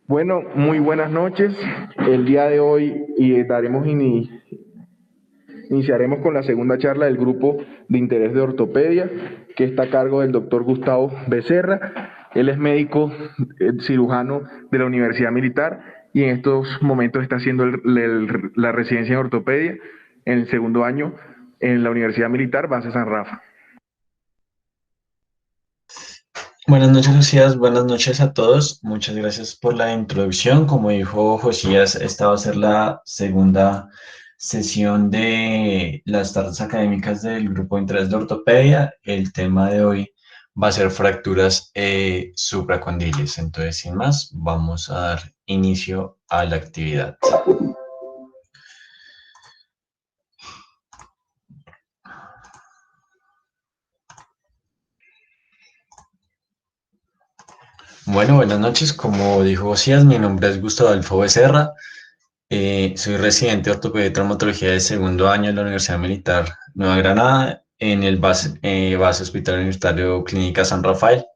Bueno, muy buenas noches. El día de hoy iniciaremos con la segunda charla del grupo de interés de ortopedia, que está a cargo del doctor Gustavo Becerra. Él es médico cirujano de la Universidad Militar y en estos momentos está haciendo la residencia en ortopedia en el segundo año en la Universidad Militar Base San Rafa. Buenas noches, Lucías. Buenas noches a todos. Muchas gracias por la introducción. Como dijo Josías, esta va a ser la segunda sesión de las tardes académicas del grupo de interés de ortopedia. El tema de hoy va a ser fracturas supracondyles. Entonces, sin más, vamos a dar inicio a la actividad. Bueno, buenas noches. Como dijo Josías, mi nombre es Gustavo Adolfo Becerra. Soy residente de ortopedia y traumatología de segundo año en la Universidad Militar Nueva Granada, en el base Hospital Universitario Clínica San Rafael.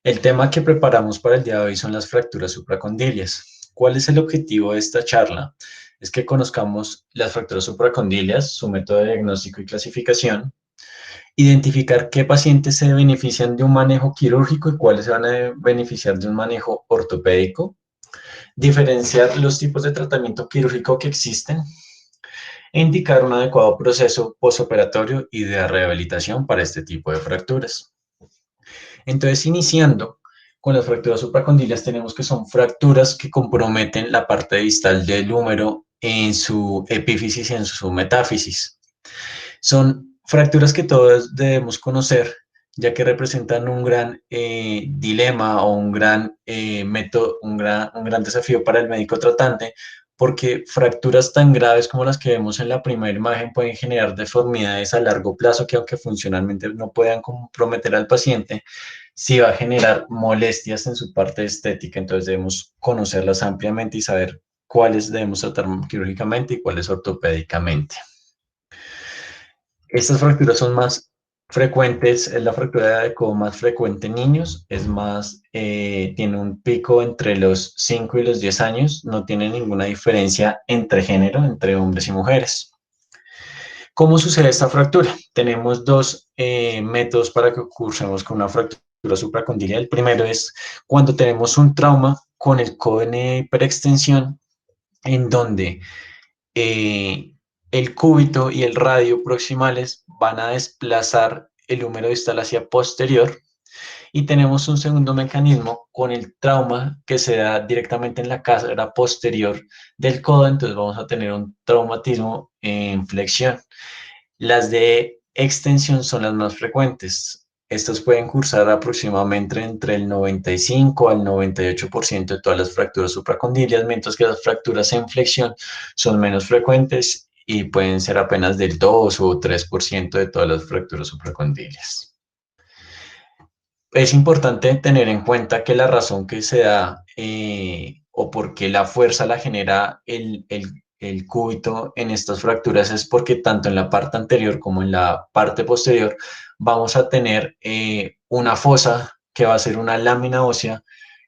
El tema que preparamos para el día de hoy son las fracturas supracondilias. ¿Cuál es el objetivo de esta charla? Es que conozcamos las fracturas supracondilias, su método de diagnóstico y clasificación, identificar qué pacientes se benefician de un manejo quirúrgico y cuáles se van a beneficiar de un manejo ortopédico, diferenciar los tipos de tratamiento quirúrgico que existen e indicar un adecuado proceso postoperatorio y de rehabilitación para este tipo de fracturas. Entonces, iniciando con las fracturas supracondilias, tenemos que son fracturas que comprometen la parte distal del húmero en su epífisis y en su metáfisis. Son fracturas que todos debemos conocer, ya que representan un gran dilema o un gran método, un gran desafío para el médico tratante, porque fracturas tan graves como las que vemos en la primera imagen pueden generar deformidades a largo plazo que, aunque funcionalmente no puedan comprometer al paciente, sí va a generar molestias en su parte estética. Entonces debemos conocerlas ampliamente y saber cuáles debemos tratar quirúrgicamente y cuáles ortopédicamente. Estas fracturas son más frecuentes, es la fractura de codo más frecuente en niños, es más, tiene un pico entre los 5 y los 10 años, no tiene ninguna diferencia entre género, entre hombres y mujeres. ¿Cómo sucede esta fractura? Tenemos dos métodos para que cursemos con una fractura supracondylial. El primero es cuando tenemos un trauma con el codo en hiperextensión, en donde eh, el cúbito y el radio proximales van a desplazar el húmero distal hacia posterior, y tenemos un segundo mecanismo con el trauma que se da directamente en la cara posterior del codo. Entonces vamos a tener un traumatismo en flexión. Las de extensión son las más frecuentes. Estas pueden cursar aproximadamente entre el 95 al 98% de todas las fracturas supracondilias, mientras que las fracturas en flexión son menos frecuentes y pueden ser apenas del 2 o 3% de todas las fracturas supracondilias. Es importante tener en cuenta que la razón que se da o por qué la fuerza la genera el cúbito en estas fracturas es porque tanto en la parte anterior como en la parte posterior vamos a tener una fosa que va a ser una lámina ósea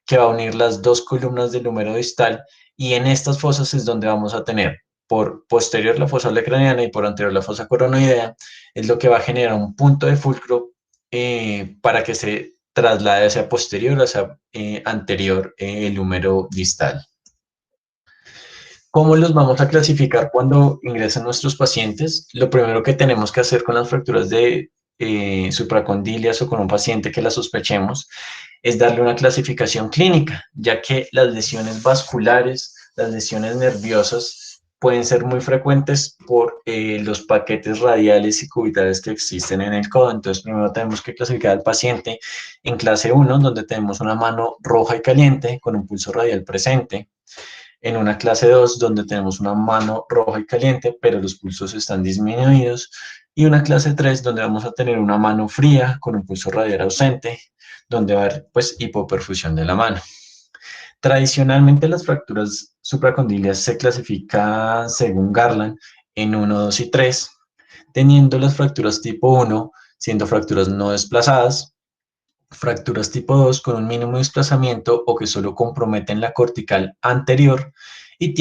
que va a unir las dos columnas del húmero distal, y en estas fosas es donde vamos a tener por posterior la fosa craneana y por anterior la fosa coronoidea. Es lo que va a generar un punto de fulcro para que se traslade hacia posterior, hacia anterior el húmero distal. ¿Cómo los vamos a clasificar cuando ingresan nuestros pacientes? Lo primero que tenemos que hacer con las fracturas de supracondilias o con un paciente que la sospechemos es darle una clasificación clínica, ya que las lesiones vasculares, las lesiones nerviosas pueden ser muy frecuentes por los paquetes radiales y cubitales que existen en el codo. Entonces, primero tenemos que clasificar al paciente en clase 1, donde tenemos una mano roja y caliente con un pulso radial presente; en una clase 2, donde tenemos una mano roja y caliente, pero los pulsos están disminuidos; y una clase 3, donde vamos a tener una mano fría con un pulso radial ausente, donde va a haber pues hipoperfusión de la mano. Tradicionalmente las fracturas supracondilias se clasifican según Garland en 1, 2 y 3, teniendo las fracturas tipo 1 siendo fracturas no desplazadas, fracturas tipo 2 con un mínimo desplazamiento o que solo comprometen la cortical anterior y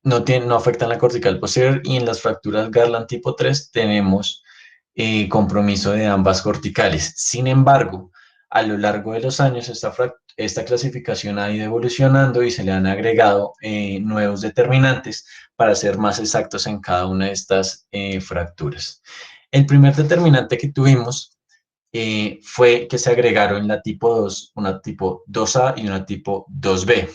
no afectan la cortical posterior, y en las fracturas Garland tipo 3 tenemos compromiso de ambas corticales. Sin embargo, a lo largo de los años esta clasificación ha ido evolucionando y se le han agregado nuevos determinantes para ser más exactos en cada una de estas fracturas. El primer determinante que tuvimos fue que se agregaron la tipo 2, una tipo 2A y una tipo 2B.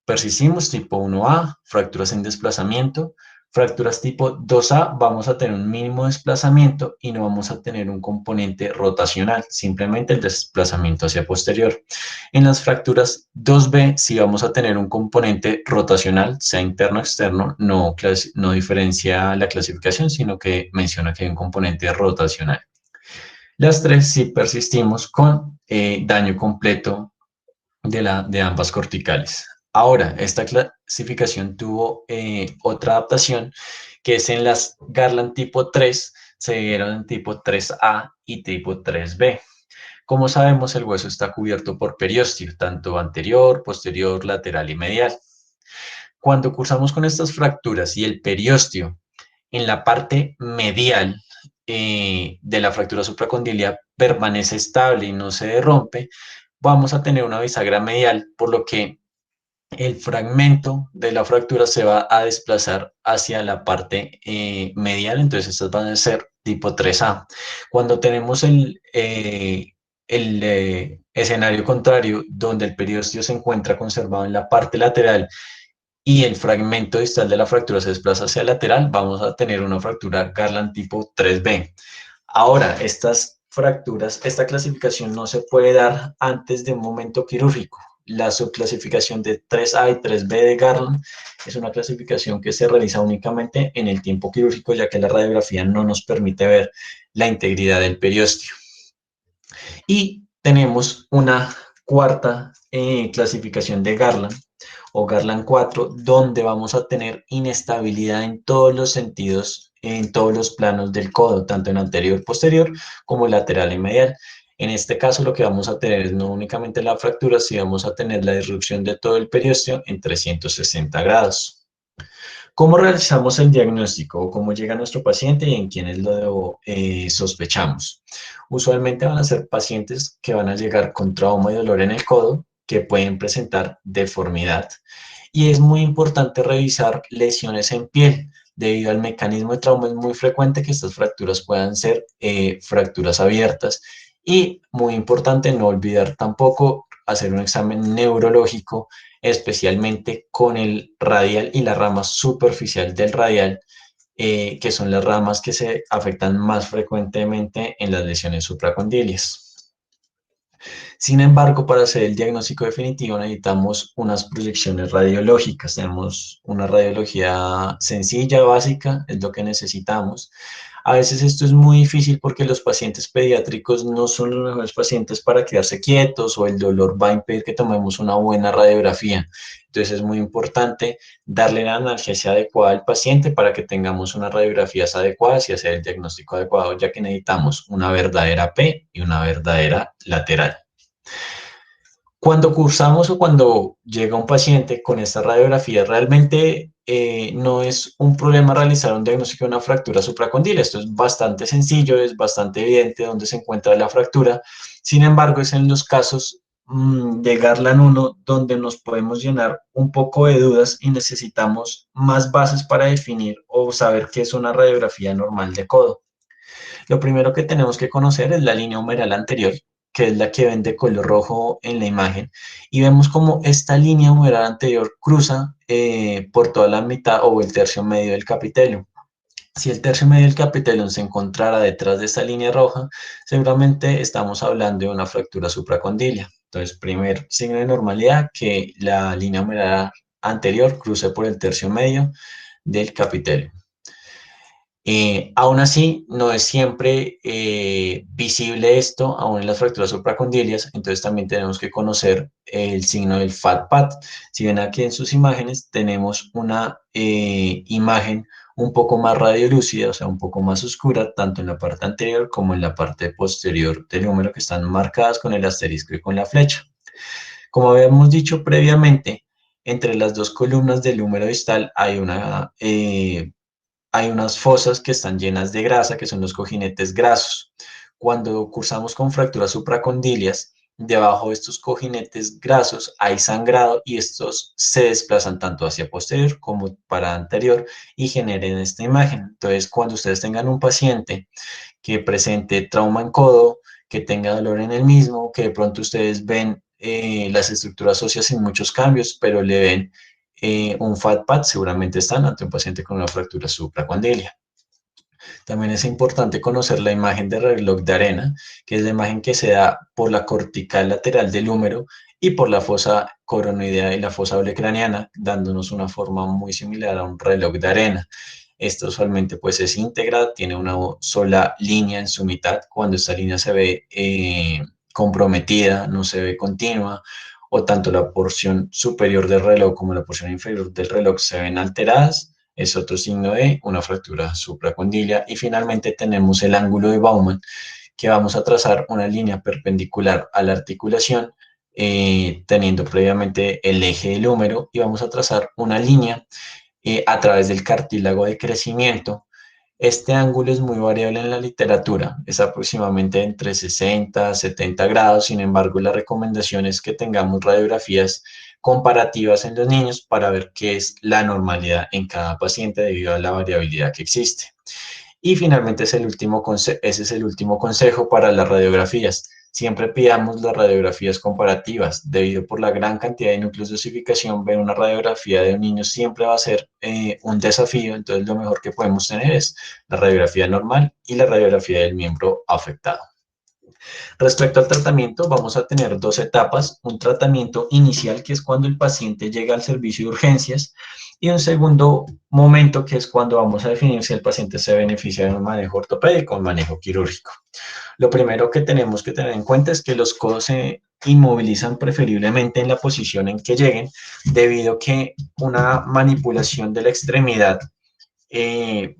Persistimos tipo 1A, fracturas en desplazamiento. Fracturas tipo 2A vamos a tener un mínimo desplazamiento y no vamos a tener un componente rotacional, simplemente el desplazamiento hacia posterior. En las fracturas 2B sí vamos a tener un componente rotacional, sea interno o externo, no diferencia la clasificación, sino que menciona que hay un componente rotacional. Las tres sí persistimos con daño completo de ambas corticales. Ahora, esta clasificación tuvo otra adaptación, que es en las Garland tipo 3, se dieron en tipo 3A y tipo 3B. Como sabemos, el hueso está cubierto por periósteo, tanto anterior, posterior, lateral y medial. Cuando cursamos con estas fracturas y el periósteo en la parte medial de la fractura supracondilia permanece estable y no se rompe, vamos a tener una bisagra medial, por lo que el fragmento de la fractura se va a desplazar hacia la parte medial, entonces estas van a ser tipo 3A. Cuando tenemos el escenario contrario, donde el periósteo se encuentra conservado en la parte lateral y el fragmento distal de la fractura se desplaza hacia el lateral, vamos a tener una fractura Garland tipo 3B. Ahora, estas fracturas, esta clasificación no se puede dar antes de un momento quirúrgico. La subclasificación de 3A y 3B de Garland es una clasificación que se realiza únicamente en el tiempo quirúrgico, ya que la radiografía no nos permite ver la integridad del periósteo. Y tenemos una cuarta clasificación de Garland, o Garland 4, donde vamos a tener inestabilidad en todos los sentidos, en todos los planos del codo, tanto en anterior, posterior, como lateral y medial. En este caso, lo que vamos a tener es no únicamente la fractura, sino vamos a tener la disrupción de todo el periósteo en 360 grados. ¿Cómo realizamos el diagnóstico o cómo llega nuestro paciente y en quiénes lo sospechamos? Usualmente van a ser pacientes que van a llegar con trauma y dolor en el codo, que pueden presentar deformidad. Y es muy importante revisar lesiones en piel. Debido al mecanismo de trauma es muy frecuente que estas fracturas puedan ser fracturas abiertas. Y muy importante no olvidar tampoco hacer un examen neurológico, especialmente con el radial y la rama superficial del radial, que son las ramas que se afectan más frecuentemente en las lesiones supracondilias. Sin embargo, para hacer el diagnóstico definitivo necesitamos unas proyecciones radiológicas. Tenemos una radiología sencilla, básica, es lo que necesitamos. A veces esto es muy difícil porque los pacientes pediátricos no son los mejores pacientes para quedarse quietos o el dolor va a impedir que tomemos una buena radiografía. Entonces es muy importante darle la analgesia adecuada al paciente para que tengamos unas radiografías adecuadas y hacer el diagnóstico adecuado, ya que necesitamos una verdadera P y una verdadera lateral. Cuando cursamos o cuando llega un paciente con esta radiografía, realmente no es un problema realizar un diagnóstico de una fractura supracondilia. Esto es bastante sencillo, es bastante evidente dónde se encuentra la fractura. Sin embargo, es en los casos de Garland 1 donde nos podemos llenar un poco de dudas y necesitamos más bases para definir o saber qué es una radiografía normal de codo. Lo primero que tenemos que conocer es la línea humeral anterior, que es la que ven de color rojo en la imagen, y vemos como esta línea humeral anterior cruza por toda la mitad o el tercio medio del capitelio. Si el tercio medio del capitelio se encontrara detrás de esta línea roja, seguramente estamos hablando de una fractura supracondilia. Entonces, primer signo de normalidad, que la línea humeral anterior cruce por el tercio medio del capitelio. Aún así, no es siempre visible esto, aún en las fracturas supracondilias, entonces también tenemos que conocer el signo del fat pad. Si ven aquí en sus imágenes, tenemos una imagen un poco más radiolúcida, o sea, un poco más oscura, tanto en la parte anterior como en la parte posterior del húmero, que están marcadas con el asterisco y con la flecha. Como habíamos dicho previamente, entre las dos columnas del húmero distal hay unas fosas que están llenas de grasa, que son los cojinetes grasos. Cuando cursamos con fracturas supracondilias, debajo de estos cojinetes grasos hay sangrado y estos se desplazan tanto hacia posterior como para anterior y generen esta imagen. Entonces, cuando ustedes tengan un paciente que presente trauma en codo, que tenga dolor en el mismo, que de pronto ustedes ven las estructuras óseas sin muchos cambios, pero le ven un fat pad, seguramente están ante un paciente con una fractura supracondilia. También es importante conocer la imagen de reloj de arena, que es la imagen que se da por la cortical lateral del húmero y por la fosa coronoidea y la fosa doble craneana, dándonos una forma muy similar a un reloj de arena. Esta usualmente pues es íntegra, tiene una sola línea en su mitad. Cuando esta línea se ve comprometida, no se ve continua, o tanto la porción superior del reloj como la porción inferior del reloj se ven alteradas, es otro signo de una fractura supracondilia. Y finalmente tenemos el ángulo de Baumann, que vamos a trazar una línea perpendicular a la articulación, teniendo previamente el eje del húmero, y vamos a trazar una línea a través del cartílago de crecimiento. Este ángulo es muy variable en la literatura, es aproximadamente entre 60 a 70 grados, sin embargo la recomendación es que tengamos radiografías comparativas en los niños para ver qué es la normalidad en cada paciente debido a la variabilidad que existe. Y finalmente ese es el último consejo para las radiografías. Siempre pidamos las radiografías comparativas. Debido por la gran cantidad de núcleos de osificación, ver una radiografía de un niño siempre va a ser un desafío. Entonces, lo mejor que podemos tener es la radiografía normal y la radiografía del miembro afectado. Respecto al tratamiento, vamos a tener dos etapas. Un tratamiento inicial, que es cuando el paciente llega al servicio de urgencias, y un segundo momento, que es cuando vamos a definir si el paciente se beneficia de un manejo ortopédico o un manejo quirúrgico. Lo primero que tenemos que tener en cuenta es que los codos se inmovilizan preferiblemente en la posición en que lleguen, debido a que una manipulación de la extremidad que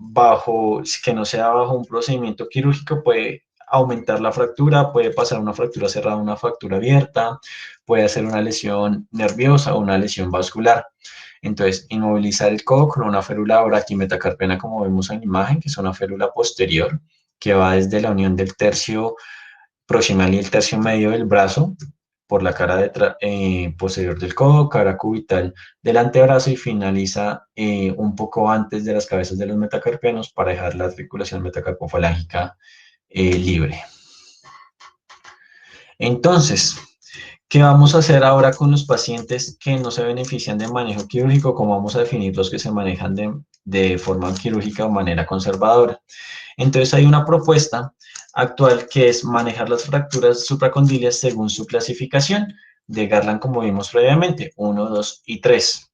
no sea bajo un procedimiento quirúrgico puede aumentar la fractura, puede pasar una fractura cerrada a una fractura abierta, puede hacer una lesión nerviosa o una lesión vascular. Entonces, inmovilizar el codo con una férula braquimetacarpiana, como vemos en la imagen, que es una férula posterior, que va desde la unión del tercio proximal y el tercio medio del brazo, por la cara posterior del codo, cara cubital del antebrazo, y finaliza un poco antes de las cabezas de los metacarpianos para dejar la articulación metacarpofalángica libre. Entonces, ¿qué vamos a hacer ahora con los pacientes que no se benefician de manejo quirúrgico? ¿Cómo vamos a definir los que se manejan de forma quirúrgica o manera conservadora? Entonces hay una propuesta actual que es manejar las fracturas supracondilias según su clasificación de Garland, como vimos previamente, 1, 2 y 3.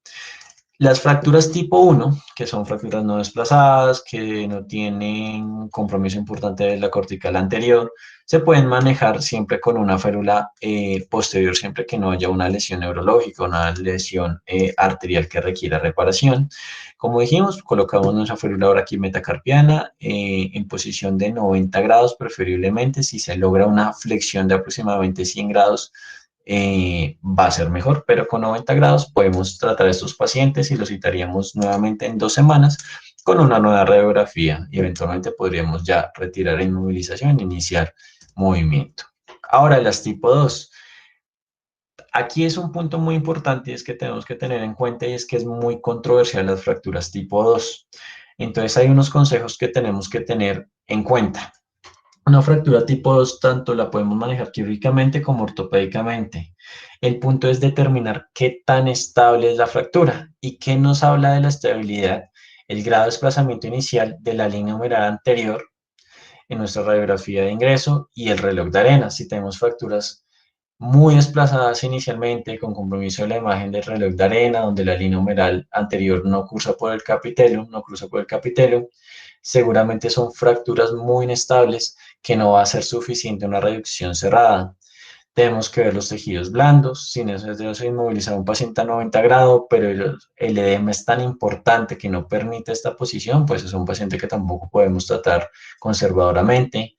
Las fracturas tipo 1, que son fracturas no desplazadas, que no tienen compromiso importante de la cortical anterior, se pueden manejar siempre con una férula posterior, siempre que no haya una lesión neurológica, una lesión arterial que requiera reparación. Como dijimos, colocamos nuestra férula braquimetacarpiana en posición de 90 grados, preferiblemente. Si se logra una flexión de aproximadamente 100 grados, va a ser mejor, pero con 90 grados podemos tratar a estos pacientes y los citaríamos nuevamente en 2 semanas con una nueva radiografía, y eventualmente podríamos ya retirar la inmovilización e iniciar movimiento. Ahora, las tipo 2. Aquí es un punto muy importante y es que tenemos que tener en cuenta, y es que es muy controversial las fracturas tipo 2. Entonces hay unos consejos que tenemos que tener en cuenta. Una fractura tipo 2 tanto la podemos manejar quirúrgicamente como ortopédicamente. El punto es determinar qué tan estable es la fractura. ¿Y qué nos habla de la estabilidad? El grado de desplazamiento inicial de la línea humeral anterior en nuestra radiografía de ingreso y el reloj de arena. Si tenemos fracturas muy desplazadas inicialmente, con compromiso de la imagen del reloj de arena, donde la línea humeral anterior no cruza por el capitelo, seguramente son fracturas muy inestables que no va a ser suficiente una reducción cerrada. Tenemos que ver los tejidos blandos, sin eso inmovilizar a un paciente a 90 grados, pero el edema es tan importante que no permite esta posición, pues es un paciente que tampoco podemos tratar conservadoramente.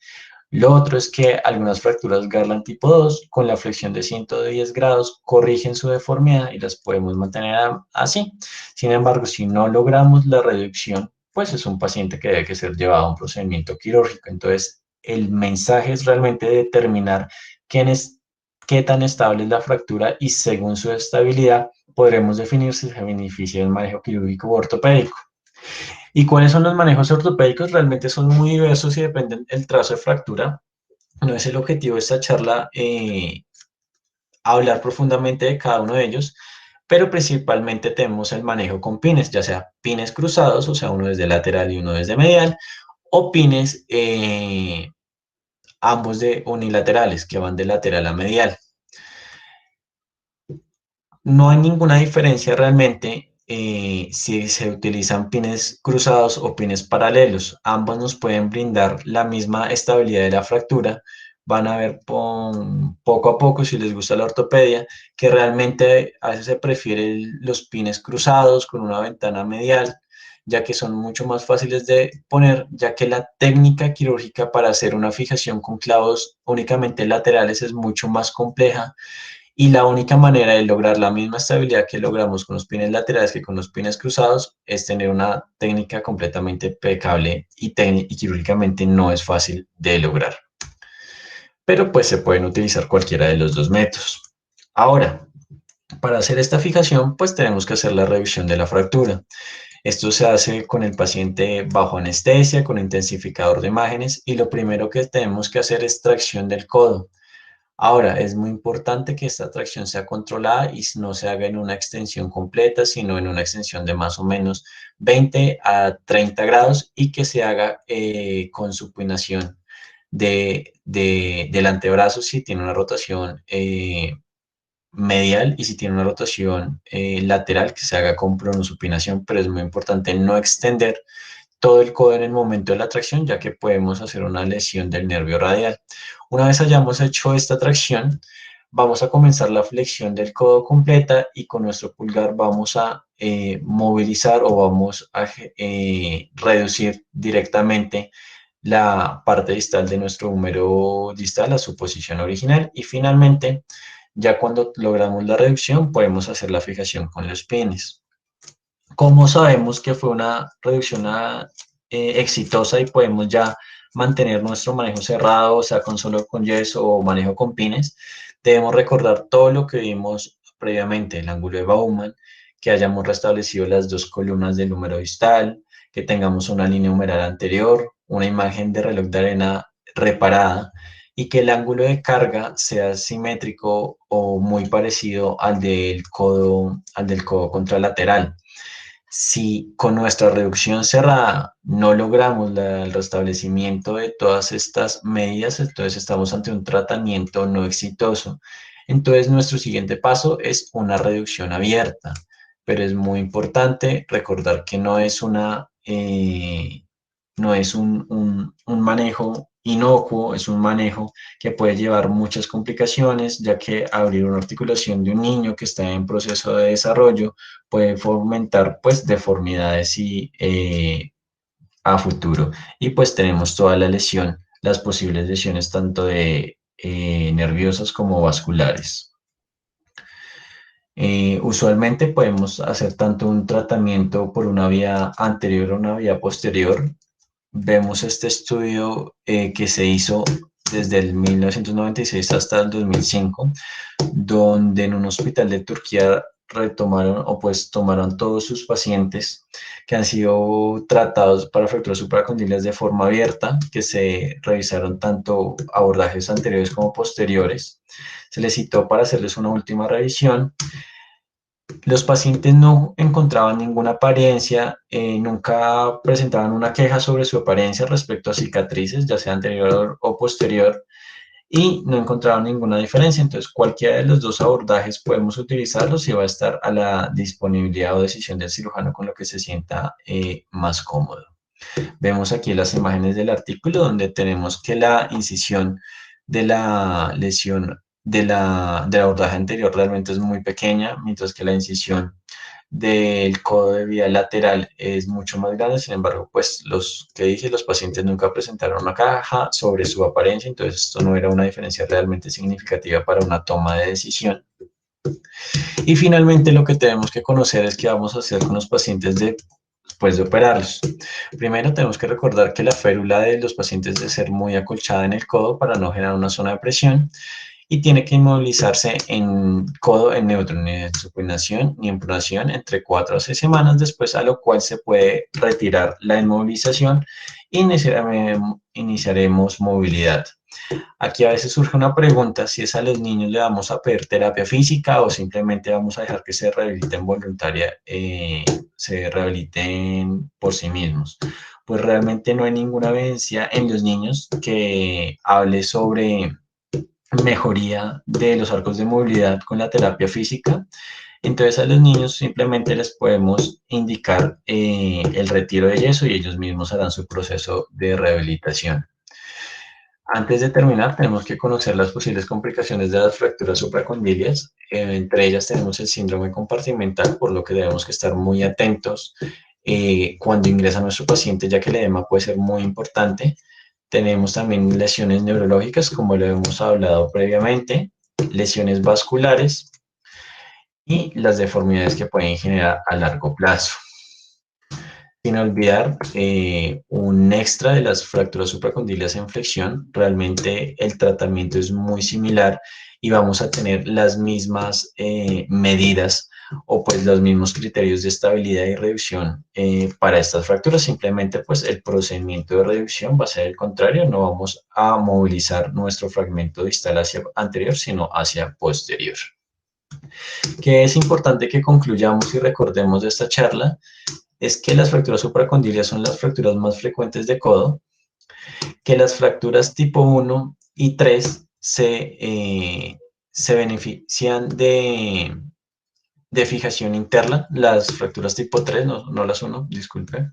Lo otro es que algunas fracturas Garland tipo 2 con la flexión de 110 grados corrigen su deformidad y las podemos mantener así. Sin embargo, si no logramos la reducción, pues es un paciente que debe que ser llevado a un procedimiento quirúrgico. Entonces, el mensaje es realmente determinar quién es, qué tan estable es la fractura y según su estabilidad podremos definir si se beneficia del manejo quirúrgico o ortopédico. ¿Y cuáles son los manejos ortopédicos? Realmente son muy diversos y dependen del trazo de fractura. No es el objetivo de esta charla hablar profundamente de cada uno de ellos, pero principalmente tenemos el manejo con pines, ya sea pines cruzados, o sea, uno desde lateral y uno desde medial, o pines ambos de unilaterales, que van de lateral a medial. No hay ninguna diferencia realmente si se utilizan pines cruzados o pines paralelos. Ambos nos pueden brindar la misma estabilidad de la fractura. Van a ver poco a poco, si les gusta la ortopedia, que realmente a veces se prefieren los pines cruzados con una ventana medial, ya que son mucho más fáciles de poner, ya que la técnica quirúrgica para hacer una fijación con clavos únicamente laterales es mucho más compleja y la única manera de lograr la misma estabilidad que logramos con los pines laterales que con los pines cruzados es tener una técnica completamente impecable y quirúrgicamente no es fácil de lograr. Pero pues se pueden utilizar cualquiera de los dos métodos. Ahora, para hacer esta fijación, pues tenemos que hacer la reducción de la fractura. Esto se hace con el paciente bajo anestesia, con intensificador de imágenes, y lo primero que tenemos que hacer es tracción del codo. Ahora, es muy importante que esta tracción sea controlada y no se haga en una extensión completa, sino en una extensión de más o menos 20 a 30 grados y que se haga con supinación del antebrazo si tiene una rotación medial y si tiene una rotación lateral que se haga con pronosupinación, pero es muy importante no extender todo el codo en el momento de la tracción, ya que podemos hacer una lesión del nervio radial. Una vez hayamos hecho esta tracción, vamos a comenzar la flexión del codo completa y con nuestro pulgar vamos a movilizar o vamos a reducir directamente la parte distal de nuestro húmero distal a su posición original y finalmente, ya cuando logramos la reducción, podemos hacer la fijación con los pines. ¿Cómo sabemos que fue una reducción exitosa y podemos ya mantener nuestro manejo cerrado, o sea, con solo con yeso o manejo con pines? Debemos recordar todo lo que vimos previamente, el ángulo de Bauman, que hayamos restablecido las dos columnas del húmero distal, que tengamos una línea humeral anterior, una imagen de reloj de arena reparada y que el ángulo de carga sea simétrico o muy parecido al del codo contralateral. Si con nuestra reducción cerrada no logramos el restablecimiento de todas estas medidas, entonces estamos ante un tratamiento no exitoso. Entonces nuestro siguiente paso es una reducción abierta, pero es muy importante recordar que no es un manejo inocuo, es un manejo que puede llevar muchas complicaciones, ya que abrir una articulación de un niño que está en proceso de desarrollo puede fomentar pues deformidades a futuro. Y pues tenemos toda la lesión, las posibles lesiones tanto de nerviosas como vasculares. Usualmente podemos hacer tanto un tratamiento por una vía anterior o una vía posterior. Vemos este estudio que se hizo desde el 1996 hasta el 2005, donde en un hospital de Turquía retomaron o pues tomaron todos sus pacientes que han sido tratados para fracturas supracondylias de forma abierta, que se revisaron tanto abordajes anteriores como posteriores. Se les citó para hacerles una última revisión. Los pacientes no encontraban ninguna apariencia, nunca presentaban una queja sobre su apariencia respecto a cicatrices, ya sea anterior o posterior, y no encontraban ninguna diferencia. Entonces, cualquiera de los dos abordajes podemos utilizarlos y va a estar a la disponibilidad o decisión del cirujano con lo que se sienta más cómodo. Vemos aquí las imágenes del artículo donde tenemos que la incisión de la lesión del abordaje anterior realmente es muy pequeña, mientras que la incisión del codo de vía lateral es mucho más grande. Sin embargo, pues los que dije, los pacientes nunca presentaron una caja sobre su apariencia, entonces esto no era una diferencia realmente significativa para una toma de decisión. Y finalmente lo que tenemos que conocer es qué vamos a hacer con los pacientes después de operarlos. Primero tenemos que recordar que la férula de los pacientes debe ser muy acolchada en el codo para no generar una zona de presión y tiene que inmovilizarse en codo en neutro, ni en supinación ni en pronación entre 4 a 6 semanas, después a lo cual se puede retirar la inmovilización y iniciaremos movilidad. Aquí a veces surge una pregunta si es a los niños le vamos a pedir terapia física o simplemente vamos a dejar que se rehabiliten voluntaria, se rehabiliten por sí mismos. Pues realmente no hay ninguna evidencia en los niños que hable sobre mejoría de los arcos de movilidad con la terapia física. Entonces a los niños simplemente les podemos indicar el retiro de yeso y ellos mismos harán su proceso de rehabilitación. Antes de terminar, tenemos que conocer las posibles complicaciones de las fracturas supracondilias. Entre ellas tenemos el síndrome compartimental, por lo que debemos que estar muy atentos cuando ingresa nuestro paciente, ya que el edema puede ser muy importante. Tenemos también lesiones neurológicas, como lo hemos hablado previamente, lesiones vasculares y las deformidades que pueden generar a largo plazo. Sin olvidar un extra de las fracturas supracondilias en flexión, realmente el tratamiento es muy similar y vamos a tener las mismas medidas o pues los mismos criterios de estabilidad y reducción para estas fracturas. Simplemente pues el procedimiento de reducción va a ser el contrario, no vamos a movilizar nuestro fragmento distal hacia anterior, sino hacia posterior. Que es importante que concluyamos y recordemos de esta charla es que las fracturas supracondilias son las fracturas más frecuentes de codo, que las fracturas tipo 1 y 3 se benefician de fijación interna, las fracturas tipo 3, no las 1, disculpe.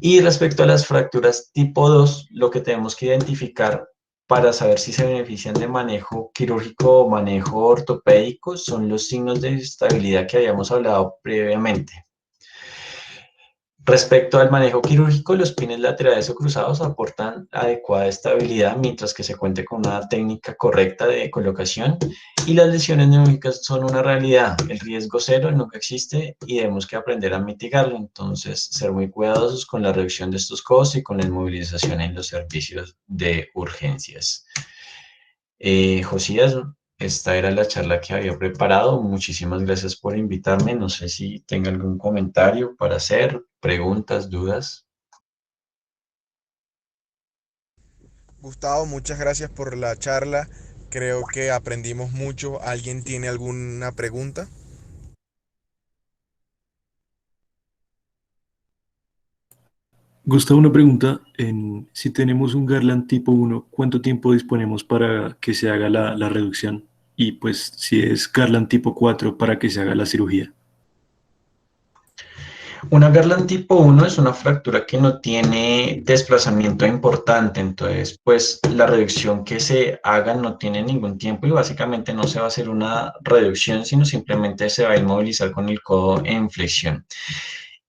Y respecto a las fracturas tipo 2, lo que tenemos que identificar para saber si se benefician de manejo quirúrgico o manejo ortopédico son los signos de estabilidad que habíamos hablado previamente. Respecto al manejo quirúrgico, los pines laterales o cruzados aportan adecuada estabilidad mientras que se cuente con una técnica correcta de colocación y las lesiones neurológicas son una realidad. El riesgo cero nunca existe y debemos que aprender a mitigarlo. Entonces, ser muy cuidadosos con la reducción de estos costos y con la inmovilización en los servicios de urgencias. Josías, esta era la charla que había preparado. Muchísimas gracias por invitarme. No sé si tenga algún comentario para hacer, preguntas, dudas. Gustavo, muchas gracias por la charla. Creo que aprendimos mucho. ¿Alguien tiene alguna pregunta? Gustavo, una pregunta. Si tenemos un Garland tipo 1, ¿cuánto tiempo disponemos para que se haga la reducción? Y pues si es Garland tipo 4, para que se haga la cirugía. Una Garland tipo 1 es una fractura que no tiene desplazamiento importante, entonces pues la reducción que se haga no tiene ningún tiempo y básicamente no se va a hacer una reducción, sino simplemente se va a inmovilizar con el codo en flexión.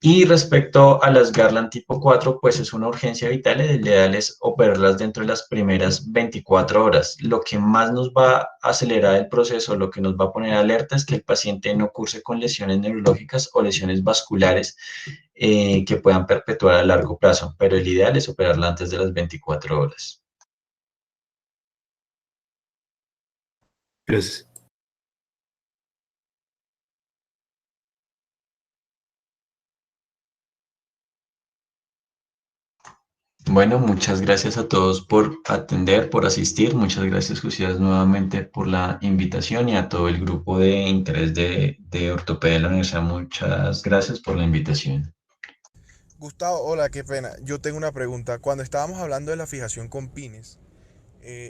Y respecto a las Garland tipo 4, pues es una urgencia vital, el ideal es operarlas dentro de las primeras 24 horas. Lo que más nos va a acelerar el proceso, lo que nos va a poner alerta es que el paciente no curse con lesiones neurológicas o lesiones vasculares que puedan perpetuar a largo plazo, pero el ideal es operarla antes de las 24 horas. Gracias. Bueno, muchas gracias a todos por atender, por asistir. Muchas gracias, Josías, nuevamente por la invitación y a todo el grupo de interés de ortopedia de la universidad. Muchas gracias por la invitación. Gustavo, hola, qué pena. Yo tengo una pregunta. Cuando estábamos hablando de la fijación con pines,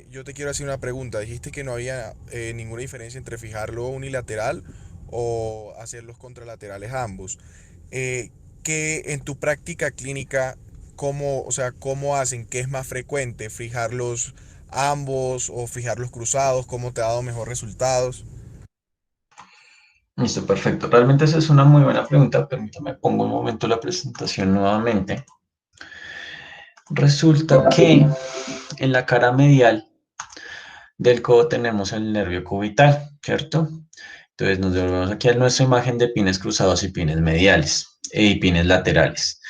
yo te quiero hacer una pregunta. Dijiste que no había ninguna diferencia entre fijarlo unilateral o hacerlos contralaterales ambos. Eh, ¿Qué en tu práctica clínica, cómo, o sea, cómo hacen? ¿Qué es más frecuente? ¿Fijarlos ambos o fijarlos cruzados? ¿Cómo te ha dado mejor resultados? Listo, perfecto. Realmente esa es una muy buena pregunta. Permítame, pongo un momento la presentación nuevamente. Resulta que en la cara medial del codo tenemos el nervio cubital, ¿cierto? Entonces nos devolvemos aquí a nuestra imagen de pines cruzados y pines mediales y pines laterales.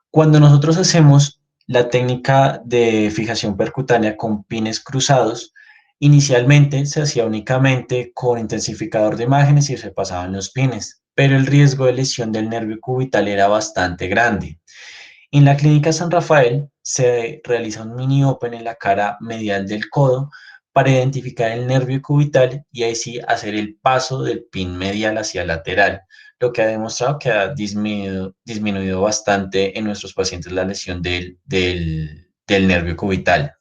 Cuando nosotros hacemos la técnica de fijación percutánea con pines cruzados, inicialmente se hacía únicamente con intensificador de imágenes y se pasaban los pines, pero el riesgo de lesión del nervio cubital era bastante grande. En la clínica San Rafael se realiza un mini open en la cara medial del codo para identificar el nervio cubital y ahí sí hacer el paso del pin medial hacia el lateral, lo que ha demostrado que ha disminuido bastante en nuestros pacientes la lesión del nervio cubital.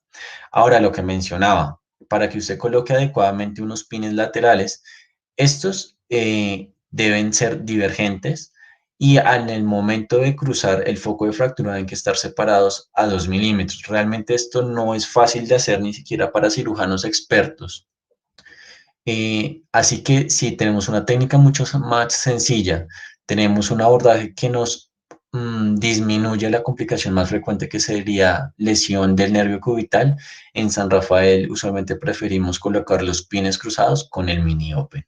Ahora, lo que mencionaba, para que usted coloque adecuadamente unos pines laterales, estos deben ser divergentes y en el momento de cruzar el foco de fractura deben que estar separados a 2 milímetros. Realmente esto no es fácil de hacer ni siquiera para cirujanos expertos. Así que si tenemos una técnica mucho más sencilla, tenemos un abordaje que nos disminuye la complicación más frecuente que sería lesión del nervio cubital. En San Rafael usualmente preferimos colocar los pines cruzados con el mini open.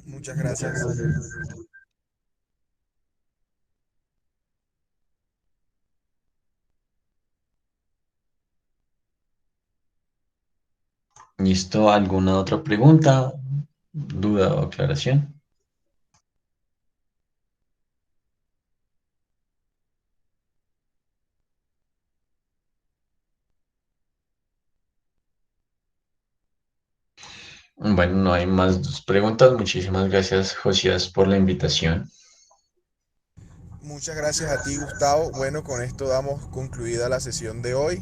Muchas gracias. ¿Listo? ¿Alguna otra pregunta, duda o aclaración? Bueno, no hay más preguntas. Muchísimas gracias, Josías, por la invitación. Muchas gracias a ti, Gustavo. Bueno, con esto damos concluida la sesión de hoy.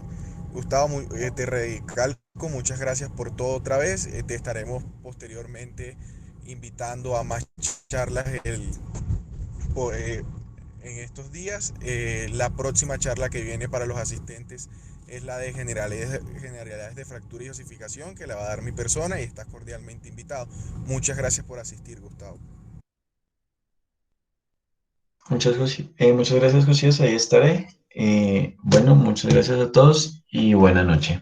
Gustavo, te recalco, muchas gracias por todo otra vez. Te estaremos posteriormente invitando a más charlas po- eh, en estos días. La próxima charla que viene para los asistentes es la de generalidades de fractura y osificación, que la va a dar mi persona y estás cordialmente invitado. Muchas gracias por asistir, Gustavo. Muchas gracias, Josías. Ahí estaré. Bueno, muchas gracias a todos y buena noche.